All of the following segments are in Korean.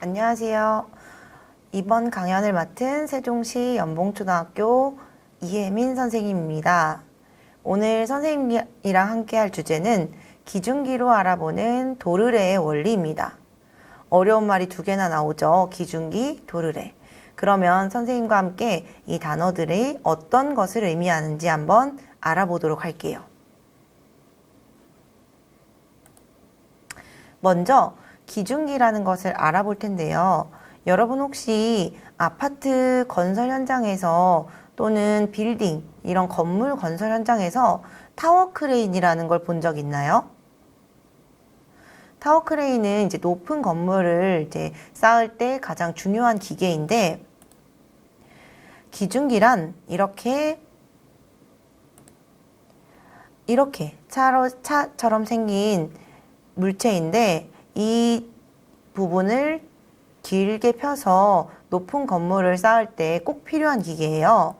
안녕하세요. 이번 강연을 맡은 세종시 연봉초등학교 이혜민 선생님입니다. 오늘 선생님이랑 함께 할 주제는 기준기로 알아보는 도르래의 원리입니다. 어려운 말이 두 개나 나오죠. 기준기, 도르래. 그러면 선생님과 함께 이 단어들이 어떤 것을 의미하는지 한번 알아보도록 할게요. 먼저 기준기라는 것을 알아볼 텐데요. 여러분 혹시 아파트 건설 현장에서 또는 빌딩, 이런 건물 건설 현장에서 타워 크레인이라는 걸 본 적 있나요? 타워 크레인은 이제 높은 건물을 이제 쌓을 때 가장 중요한 기계인데, 기준기란 이렇게 차처럼 생긴 물체인데, 이 부분을 길게 펴서 높은 건물을 쌓을 때 꼭 필요한 기계예요.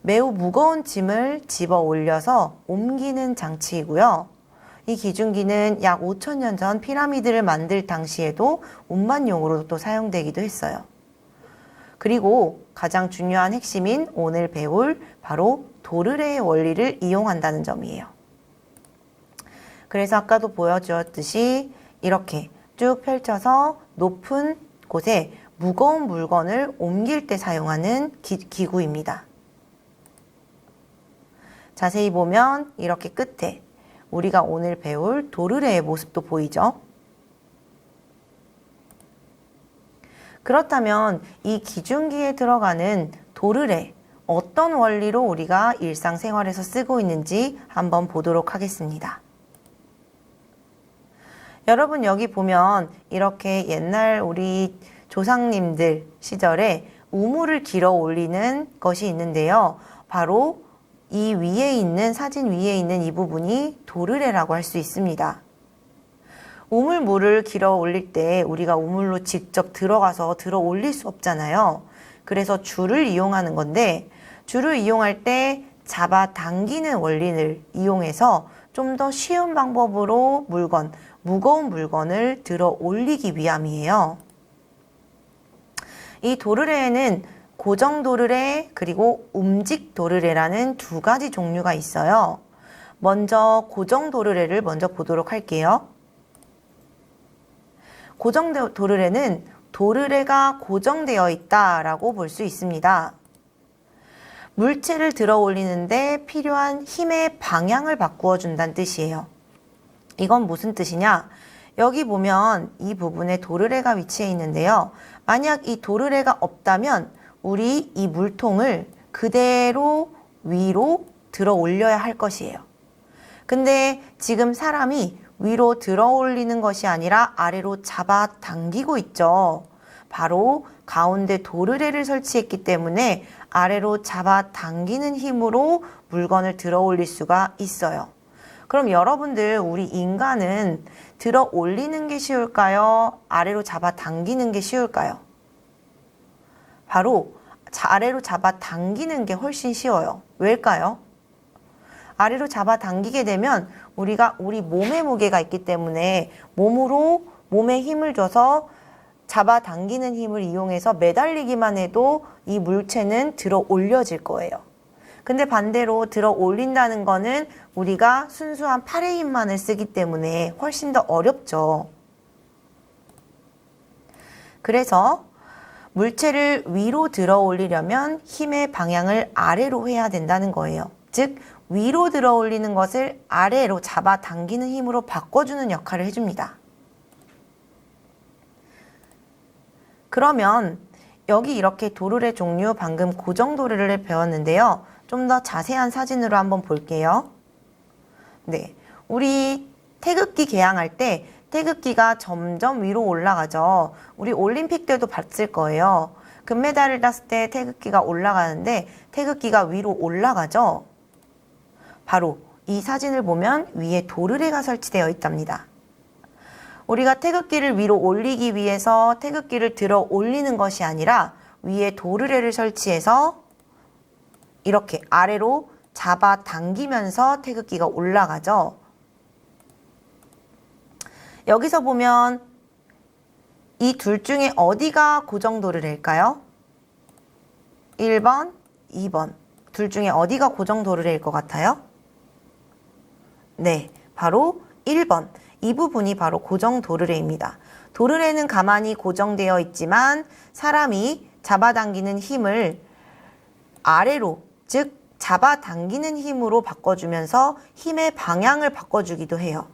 매우 무거운 짐을 집어 올려서 옮기는 장치이고요. 이 기준기는 약 5,000년 전 피라미드를 만들 당시에도 운반용으로 또 사용되기도 했어요. 그리고 가장 중요한 핵심인 오늘 배울 바로 도르래의 원리를 이용한다는 점이에요. 그래서 아까도 보여주었듯이 이렇게 쭉 펼쳐서 높은 곳에 무거운 물건을 옮길 때 사용하는 기구입니다. 자세히 보면 이렇게 끝에 우리가 오늘 배울 도르래의 모습도 보이죠? 그렇다면 이 기준기에 들어가는 도르래, 어떤 원리로 우리가 일상생활에서 쓰고 있는지 한번 보도록 하겠습니다. 여러분 여기 보면 이렇게 옛날 우리 조상님들 시절에 우물을 길어 올리는 것이 있는데요. 바로 이 위에 있는 사진 위에 있는 이 부분이 도르래라고 할 수 있습니다. 우물물을 길어 올릴 때 우리가 우물로 직접 들어가서 들어 올릴 수 없잖아요. 그래서 줄을 이용하는 건데, 줄을 이용할 때 잡아당기는 원리를 이용해서 좀 더 쉬운 방법으로 무거운 물건을 들어 올리기 위함이에요. 이 도르래에는 고정 도르래 그리고 움직 도르래라는 두 가지 종류가 있어요. 먼저 고정 도르래를 먼저 보도록 할게요. 고정 도르래는 도르래가 고정되어 있다라고 볼 수 있습니다. 물체를 들어 올리는데 필요한 힘의 방향을 바꾸어 준다는 뜻이에요. 이건 무슨 뜻이냐? 여기 보면 이 부분에 도르래가 위치해 있는데요. 만약 이 도르래가 없다면 우리 이 물통을 그대로 위로 들어 올려야 할 것이에요. 근데 지금 사람이 위로 들어 올리는 것이 아니라 아래로 잡아당기고 있죠. 바로 가운데 도르래를 설치했기 때문에 아래로 잡아당기는 힘으로 물건을 들어 올릴 수가 있어요. 그럼 여러분들, 우리 인간은 들어 올리는 게 쉬울까요? 아래로 잡아당기는 게 쉬울까요? 바로 아래로 잡아당기는 게 훨씬 쉬워요. 왜일까요? 아래로 잡아당기게 되면 우리가 우리 몸의 무게가 있기 때문에 몸에 힘을 줘서 잡아당기는 힘을 이용해서 매달리기만 해도 이 물체는 들어 올려질 거예요. 근데 반대로 들어 올린다는 거는 우리가 순수한 팔의 힘만을 쓰기 때문에 훨씬 더 어렵죠. 그래서 물체를 위로 들어 올리려면 힘의 방향을 아래로 해야 된다는 거예요. 즉, 위로 들어 올리는 것을 아래로 잡아당기는 힘으로 바꿔주는 역할을 해줍니다. 그러면 여기 이렇게 도르래 종류, 방금 고정 도르래를 배웠는데요. 좀 더 자세한 사진으로 한번 볼게요. 네, 우리 태극기 개항할 때 태극기가 점점 위로 올라가죠. 우리 올림픽 때도 봤을 거예요. 금메달을 땄을 때 태극기가 올라가는데 태극기가 위로 올라가죠. 바로 이 사진을 보면 위에 도르래가 설치되어 있답니다. 우리가 태극기를 위로 올리기 위해서 태극기를 들어 올리는 것이 아니라 위에 도르래를 설치해서 이렇게 아래로 잡아당기면서 태극기가 올라가죠. 여기서 보면 이 둘 중에 어디가 고정 도르래일까요? 1번, 2번. 둘 중에 어디가 고정 도르래일 것 같아요? 네, 바로 1번. 이 부분이 바로 고정 도르래입니다. 도르래는 가만히 고정되어 있지만 사람이 잡아당기는 힘을 아래로, 즉 잡아당기는 힘으로 바꿔주면서 힘의 방향을 바꿔주기도 해요.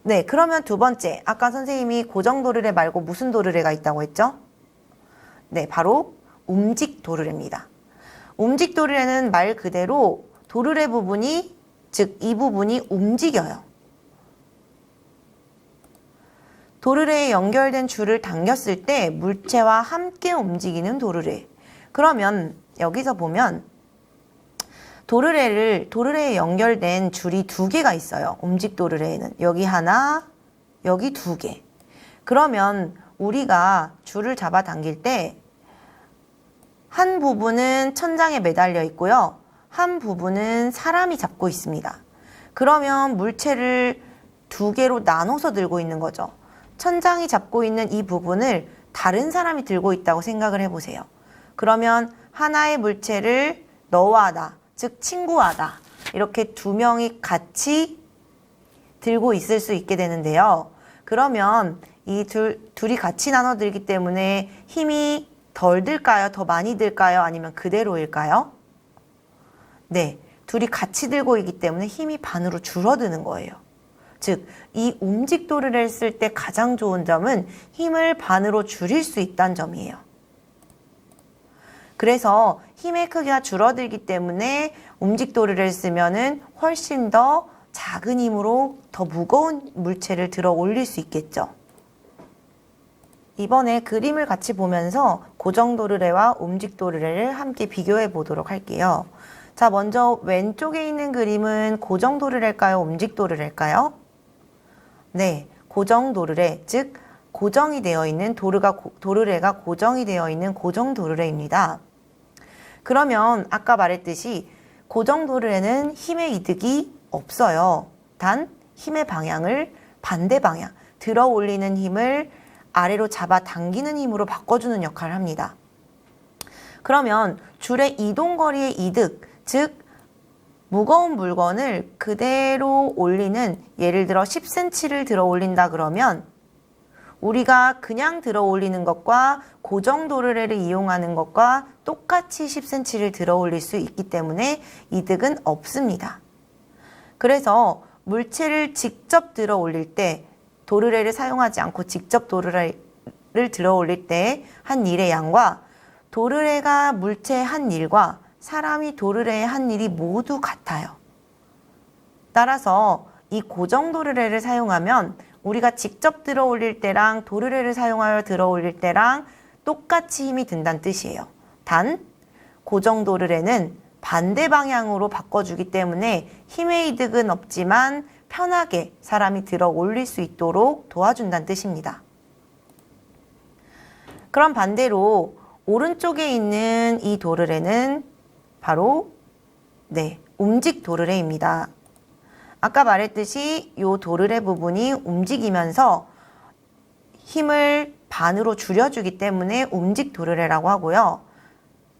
네, 그러면 두 번째, 아까 선생님이 고정 도르래 말고 무슨 도르래가 있다고 했죠? 네, 바로 움직 도르래입니다. 움직 도르래는 말 그대로 도르래 부분이, 즉 이 부분이 움직여요. 도르래에 연결된 줄을 당겼을 때 물체와 함께 움직이는 도르래. 그러면 여기서 보면 도르래에 연결된 줄이 두 개가 있어요. 움직 도르래에는. 여기 하나, 여기 두 개. 그러면 우리가 줄을 잡아 당길 때 한 부분은 천장에 매달려 있고요. 한 부분은 사람이 잡고 있습니다. 그러면 물체를 두 개로 나눠서 들고 있는 거죠. 천장이 잡고 있는 이 부분을 다른 사람이 들고 있다고 생각을 해보세요. 그러면 하나의 물체를 너와 나, 즉 친구와 나, 이렇게 두 명이 같이 들고 있을 수 있게 되는데요. 그러면 이 둘이 같이 나눠 들기 때문에 힘이 덜 들까요? 더 많이 들까요? 아니면 그대로일까요? 네, 둘이 같이 들고 있기 때문에 힘이 반으로 줄어드는 거예요. 즉, 이 움직 도르래를 쓸 때 가장 좋은 점은 힘을 반으로 줄일 수 있다는 점이에요. 그래서 힘의 크기가 줄어들기 때문에 움직 도르래를 쓰면은 훨씬 더 작은 힘으로 더 무거운 물체를 들어 올릴 수 있겠죠. 이번에 그림을 같이 보면서 고정 도르래와 움직 도르래를 함께 비교해 보도록 할게요. 자, 먼저 왼쪽에 있는 그림은 고정 도르래일까요? 움직 도르래일까요? 네, 고정 도르래, 즉 고정이 되어 있는 도르래가 고정이 되어 있는 고정 도르래입니다. 그러면 아까 말했듯이 고정 도르래는 힘의 이득이 없어요. 단 힘의 방향을 반대 방향, 들어 올리는 힘을 아래로 잡아 당기는 힘으로 바꿔주는 역할을 합니다. 그러면 줄의 이동거리의 이득, 즉 무거운 물건을 그대로 올리는, 예를 들어 10cm를 들어 올린다 그러면 우리가 그냥 들어 올리는 것과 고정 도르래를 이용하는 것과 똑같이 10cm를 들어 올릴 수 있기 때문에 이득은 없습니다. 그래서 물체를 직접 들어 올릴 때, 도르래를 사용하지 않고 직접 도르래를 들어 올릴 때 한 일의 양과 도르래가 물체의 한 일과 사람이 도르래의 한 일이 모두 같아요. 따라서 이 고정 도르래를 사용하면 우리가 직접 들어 올릴 때랑 도르래를 사용하여 들어 올릴 때랑 똑같이 힘이 든다는 뜻이에요. 단 고정 도르래는 반대 방향으로 바꿔주기 때문에 힘의 이득은 없지만 편하게 사람이 들어 올릴 수 있도록 도와준다는 뜻입니다. 그럼 반대로 오른쪽에 있는 이 도르래는 바로 움직 도르래입니다. 아까 말했듯이 이 도르래 부분이 움직이면서 힘을 반으로 줄여주기 때문에 움직 도르래라고 하고요.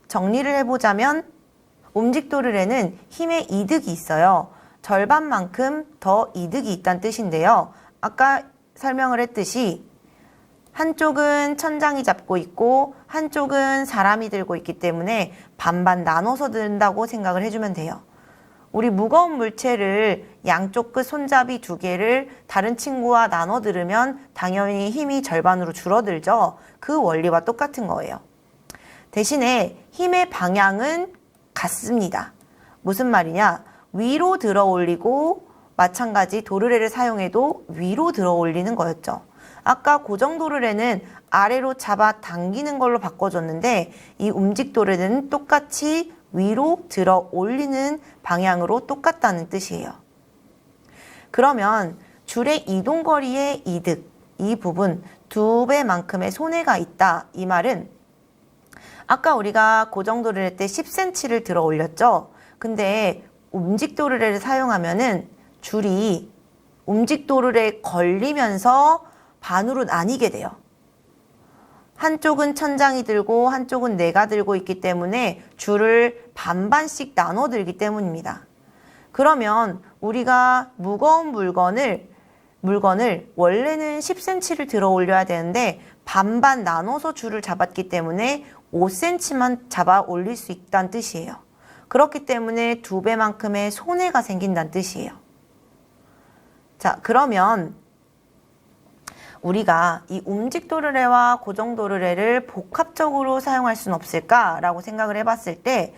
정리를 해보자면 움직 도르래는 힘의 이득이 있어요. 절반만큼 더 이득이 있다는 뜻인데요. 아까 설명을 했듯이 한쪽은 천장이 잡고 있고 한쪽은 사람이 들고 있기 때문에 반반 나눠서 든다고 생각을 해주면 돼요. 우리 무거운 물체를 양쪽 끝 손잡이 두 개를 다른 친구와 나눠 들으면 당연히 힘이 절반으로 줄어들죠. 그 원리와 똑같은 거예요. 대신에 힘의 방향은 같습니다. 무슨 말이냐? 위로 들어 올리고 마찬가지 도르래를 사용해도 위로 들어 올리는 거였죠. 아까 고정 도르래는 아래로 잡아 당기는 걸로 바꿔줬는데 이 움직 도르래는 똑같이 위로 들어 올리는 방향으로 똑같다는 뜻이에요. 그러면 줄의 이동거리의 이득, 이 부분 2배만큼의 손해가 있다. 이 말은 아까 우리가 고정 도르래 때 10cm를 들어 올렸죠. 근데 움직 도르래를 사용하면은 줄이 움직 도르래에 걸리면서 반으로 나뉘게 돼요. 한쪽은 천장이 들고 한쪽은 내가 들고 있기 때문에 줄을 반반씩 나눠 들기 때문입니다. 그러면 우리가 무거운 물건을 원래는 10cm를 들어 올려야 되는데 반반 나눠서 줄을 잡았기 때문에 5cm만 잡아 올릴 수 있다는 뜻이에요. 그렇기 때문에 2배만큼의 손해가 생긴다는 뜻이에요. 자, 그러면 우리가 이 움직 도르래와 고정 도르래를 복합적으로 사용할 수는 없을까라고 생각을 해봤을 때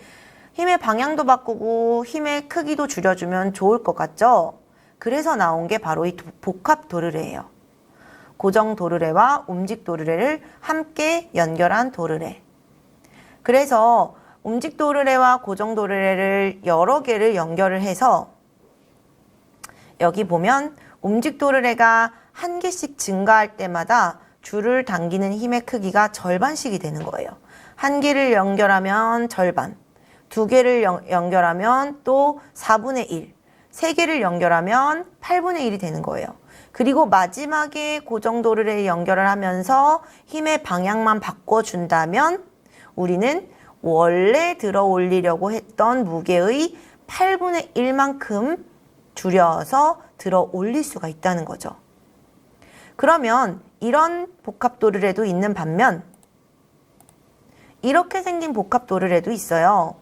힘의 방향도 바꾸고 힘의 크기도 줄여주면 좋을 것 같죠? 그래서 나온 게 바로 이 복합 도르래예요. 고정 도르래와 움직 도르래를 함께 연결한 도르래. 그래서 움직 도르래와 고정 도르래를 여러 개를 연결을 해서 여기 보면 움직 도르래가 한 개씩 증가할 때마다 줄을 당기는 힘의 크기가 절반씩이 되는 거예요. 한 개를 연결하면 절반, 두 개를 연결하면 또 4분의 1, 세 개를 연결하면 8분의 1이 되는 거예요. 그리고 마지막에 고정 도르래를 연결을 하면서 힘의 방향만 바꿔준다면 우리는 원래 들어 올리려고 했던 무게의 8분의 1만큼 줄여서 들어 올릴 수가 있다는 거죠. 그러면 이런 복합 도르래도 있는 반면 이렇게 생긴 복합 도르래도 있어요.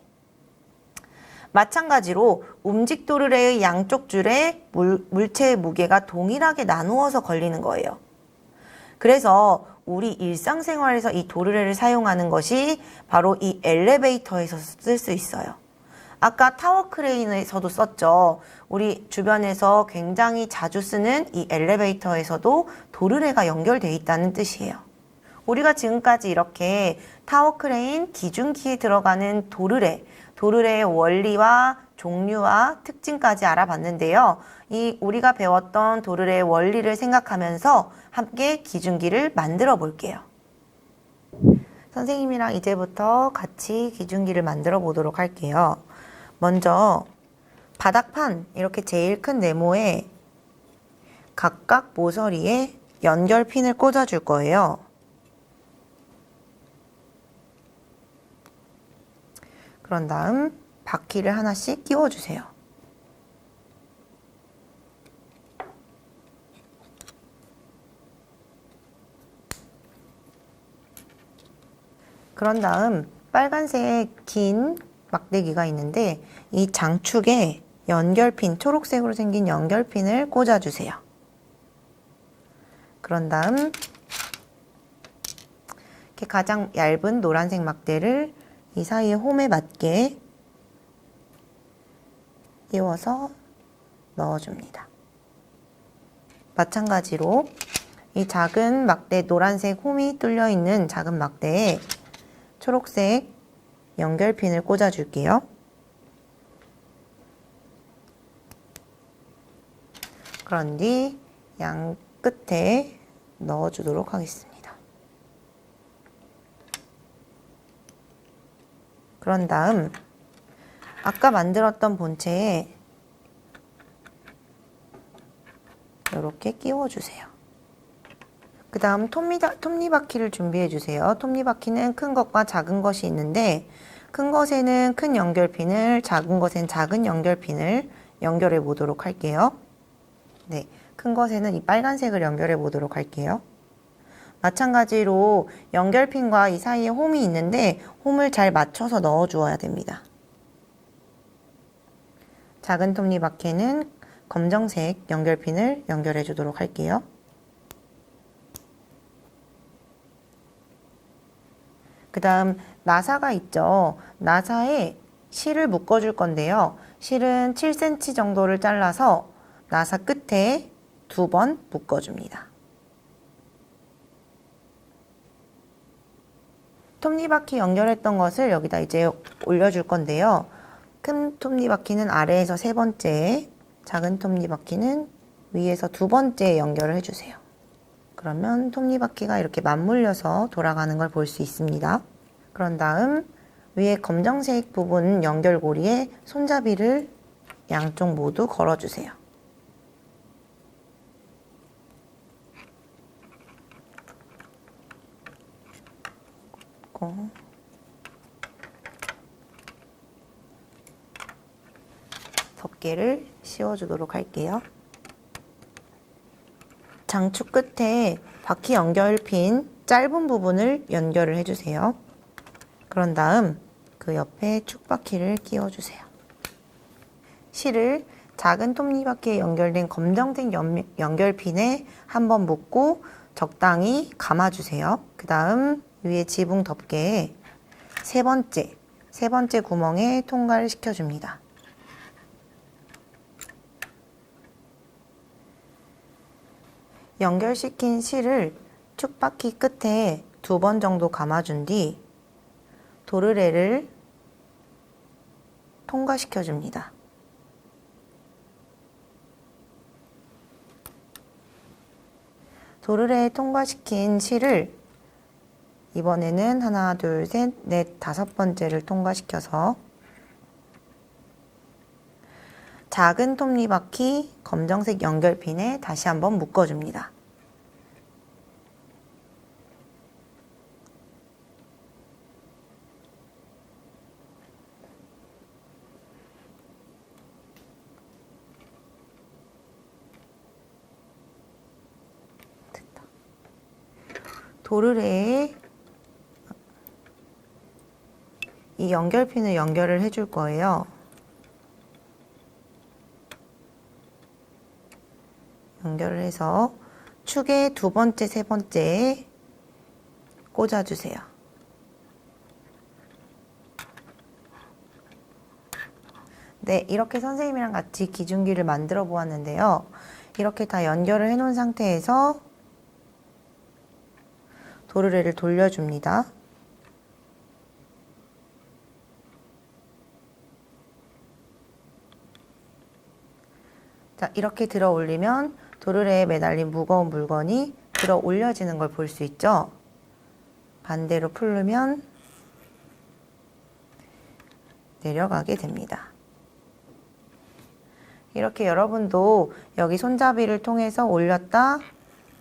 마찬가지로 움직 도르래의 양쪽 줄에 물체의 무게가 동일하게 나누어서 걸리는 거예요. 그래서 우리 일상생활에서 이 도르래를 사용하는 것이 바로 이 엘리베이터에서 쓸 수 있어요. 아까 타워 크레인에서도 썼죠. 우리 주변에서 굉장히 자주 쓰는 이 엘리베이터에서도 도르래가 연결되어 있다는 뜻이에요. 우리가 지금까지 이렇게 타워 크레인 기준키에 들어가는 도르래의 원리와 종류와 특징까지 알아봤는데요. 이 우리가 배웠던 도르래의 원리를 생각하면서 함께 기준기를 만들어 볼게요. 선생님이랑 이제부터 같이 기준기를 만들어 보도록 할게요. 먼저 바닥판 이렇게 제일 큰 네모에 각각 모서리에 연결핀을 꽂아 줄 거예요. 그런 다음 바퀴를 하나씩 끼워 주세요. 그런 다음 빨간색 긴 막대기가 있는데 이 장축에 연결핀, 초록색으로 생긴 연결핀을 꽂아주세요. 그런 다음 이렇게 가장 얇은 노란색 막대를 이 사이에 홈에 맞게 끼워서 넣어줍니다. 마찬가지로 이 작은 막대, 노란색 홈이 뚫려 있는 작은 막대에 초록색 연결핀을 꽂아줄게요. 그런 뒤 양 끝에 넣어주도록 하겠습니다. 그런 다음 아까 만들었던 본체에 이렇게 끼워주세요. 그 다음 톱니바퀴를 준비해 주세요. 톱니바퀴는 큰 것과 작은 것이 있는데 큰 것에는 큰 연결핀을, 작은 것엔 작은 연결핀을 연결해 보도록 할게요. 네, 큰 것에는 이 빨간색을 연결해 보도록 할게요. 마찬가지로 연결핀과 이 사이에 홈이 있는데 홈을 잘 맞춰서 넣어 주어야 됩니다. 작은 톱니바퀴는 검정색 연결핀을 연결해 주도록 할게요. 그 다음 나사가 있죠. 나사에 실을 묶어줄 건데요. 실은 7cm 정도를 잘라서 나사 끝에 2번 묶어줍니다. 톱니바퀴 연결했던 것을 여기다 이제 올려줄 건데요. 큰 톱니바퀴는 아래에서 3번째, 작은 톱니바퀴는 위에서 2번째 연결을 해주세요. 그러면 톱니바퀴가 이렇게 맞물려서 돌아가는 걸 볼 수 있습니다. 그런 다음 위에 검정색 부분 연결고리에 손잡이를 양쪽 모두 걸어주세요. 닫고 덮개를 씌워주도록 할게요. 장축 끝에 바퀴 연결핀 짧은 부분을 연결을 해주세요. 그런 다음 그 옆에 축바퀴를 끼워주세요. 실을 작은 톱니바퀴에 연결된 검정색 연결핀에 한번 묶고 적당히 감아주세요. 그 다음 위에 지붕 덮개에 세 번째 구멍에 통과를 시켜줍니다. 연결시킨 실을 축바퀴 끝에 2번 정도 감아준 뒤 도르래를 통과시켜줍니다. 도르래에 통과시킨 실을 이번에는 하나, 둘, 셋, 넷, 5번째를 통과시켜서 작은 톱니바퀴 검정색 연결핀에 다시 한번 묶어줍니다. 됐다. 도르래에 이 연결핀을 연결을 해줄 거예요. 연결을 해서 축의 2번째, 3번째에 꽂아주세요. 네, 이렇게 선생님이랑 같이 기준기를 만들어 보았는데요. 이렇게 다 연결을 해 놓은 상태에서 도르래를 돌려줍니다. 자, 이렇게 들어 올리면 도르래에 매달린 무거운 물건이 들어 올려지는 걸 볼 수 있죠. 반대로 풀면 내려가게 됩니다. 이렇게 여러분도 여기 손잡이를 통해서 올렸다,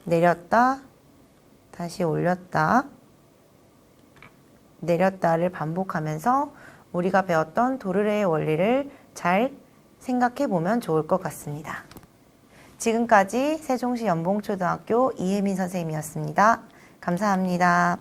내렸다, 다시 올렸다, 내렸다를 반복하면서 우리가 배웠던 도르래의 원리를 잘 생각해 보면 좋을 것 같습니다. 지금까지 세종시 연봉초등학교 이혜민 선생님이었습니다. 감사합니다.